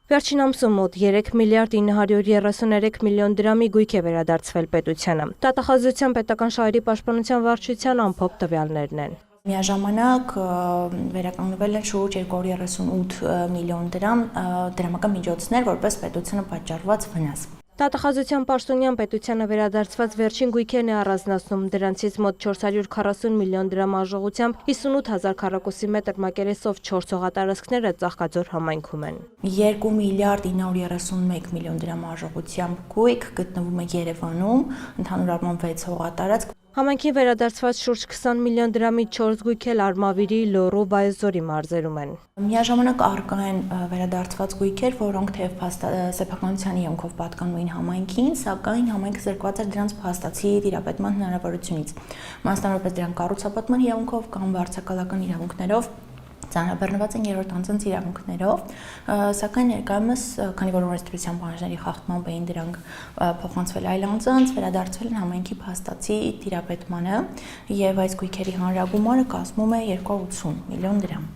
Վերջին ամսում մոտ 3 միլիարդ 933 միլիոն դրամի գույք է վերադարձվել պետությանը։ Տատախազության պետական շահերի պաշտպանության վարչության ամփոփ տվյալներն են։ Միաժամանակ վերականգնվել են շուրջ 238 միլիոն դրամ դրամական միջոցներ որպես պետությանը պատճառված վնաս։ Տատախազության պաշտոնյան պետությանը վերադարձված վերջին գույքերն է առանձնացնում, դրանցից մոտ 440 միլիոն դրամ արժողությամբ 58,000 քառակուսի մետր մակերեսով 4 հողատարածքները Ծաղկաձոր համայնքում են։ 2 միլիարդ 931 միլիոն դրամ արժողությամբ գույք գտնվում է Երևանում, ընդհանուր առմամբ 6 հողատարածք։ Համայնքին վերադարձված շուրջ 20 միլիոն դրամի 4 գույք էլ Արմավիրի, Լոռու, Վայոց-Ձորի մարզերում են։ Միաժամանակ առկա են վերադարձված գույքեր, որոնք թեև սեփականության իոնքով պատկանում էին համայնքին, սակայն համայնքը զրկված էր դրանց փաստացի տիրապետման հնարավորությունից։ Մասնավորապես դրանք կառուցապատման իրավունքով կամ վարձակալական իրավունքներով ծանրաբեռնված են երրորդ անձանց իրավունքներով, սակայն ներկայումս, քանի որ օրենսդրության պահանջների խախտմամբ էին դրանք փոխանցվել այլ անձանց, վերադարձվել են համայնքի փաստացի տիրապետմանը եւ այս գույքերի հանրագումարը կազմում է 280 միլիոն դրամ։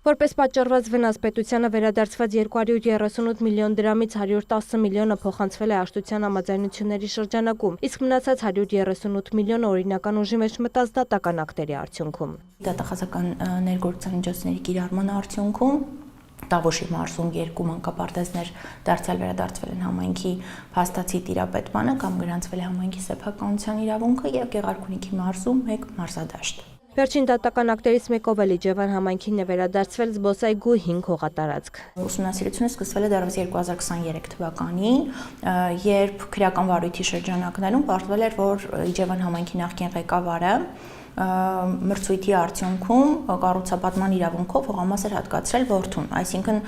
Որպես պատճառված վնաս պետությանը վերադարձված 238 միլիոն դրամից 110 միլիոնը փոխանցվել է աշտության համաձայնությունների շրջանակում, իսկ մնացած 138 միլիոնը օրինական ուժի մեջ մտած դատական ակտերի արդյունքում։ Դատախազական ներգործության միջոցների կիրառման արդյունքում Տավուշի մարզում 2 մանկապարտեզներ դարձյալ վերադարձվել են համայնքի փաստացի տիրապետմանը կամ գրանցվել է համայնքի սեփականության իրավունքը եւ Գեղարքունիքի մարզում 1 մարզադաշտ։ Վերջին դատական ակտերից մեկով էլ Իջևան համայնքին է վերադարձվել զբոսայգու 5 հողատարածք։ Ուսումնասիրությունը սկսվել է դեռևս 2023 թվականին, երբ քրեական վարույթի շրջանակներում պարզվել էր, որ Իջևան համայնքի նախկին ղեկավարը մրցույթի արդյունքում կառուցապատման իրավունքով հողամաս էր հատկացրել որդուն, այսինքն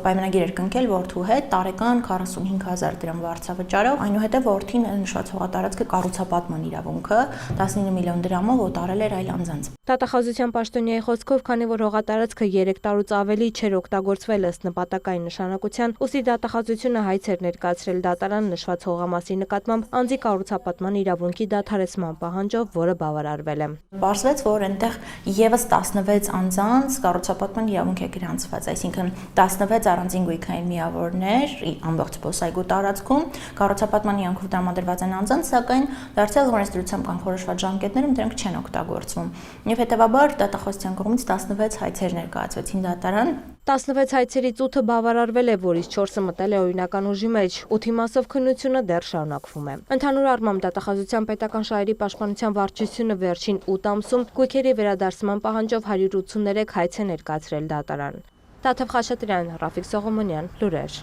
պայմանագիր էր կնքել որդու հետ տարեկան 45,000 դրամ վարձավճարով, այնուհետև որդին նշված հողատարածքը կառուցապատման իրավունքը 19 միլիոն դրամով օտարել էր այլ անձանց։ Տատախազության պաշտոնյայի խոսքով, քանի որ հողատարածքը 3 տարուց ավելի չէր օգտագործվել ըստ նպատակային նշանակության, ուստի դատախազությունը հայց էր ներկայացրել դատարան նշված հողամասի նկատմամբ անձի կառուցապատման իրավունքի դադարեցման պահանջով, որը բավարարվել է։ Պարզվեց, որ այնտեղ եւս 16 անձանց կառուցապատման իրավունք է գրանցված, այսինքն 16 առանձին գույքային միավորներ ամբողջ զբոսայգու տարածքում կառուցապատման իրավունքով տրամադրված են անձանց, սակայն դարձյալ օրենսդրությամբ կանխորոշված ժամկետներում դրանք չեն օգտագործվում։ Եվ հետեւաբար դատախազության կողմից 16 հայցեր ներկայացվեցին դատարան։ 16 հայցերից 8-ը բավարարվել է, որից 4-ը մտել է օրինական ուժի մեջ, 8-ի մասով քննությունը դեռ շարունակվում է։ Ընդհանուր առմամբ դատախազության պետական շահերի պաշտպանության վարչությունը վերջին 8 ամսում գույքերի վերադարձման պահանջով 183 հայց է ներկայացրել դատարան։ Տաթև Խաչատրյան, Ռաֆիկ Սողոմոնյան, լուրեր։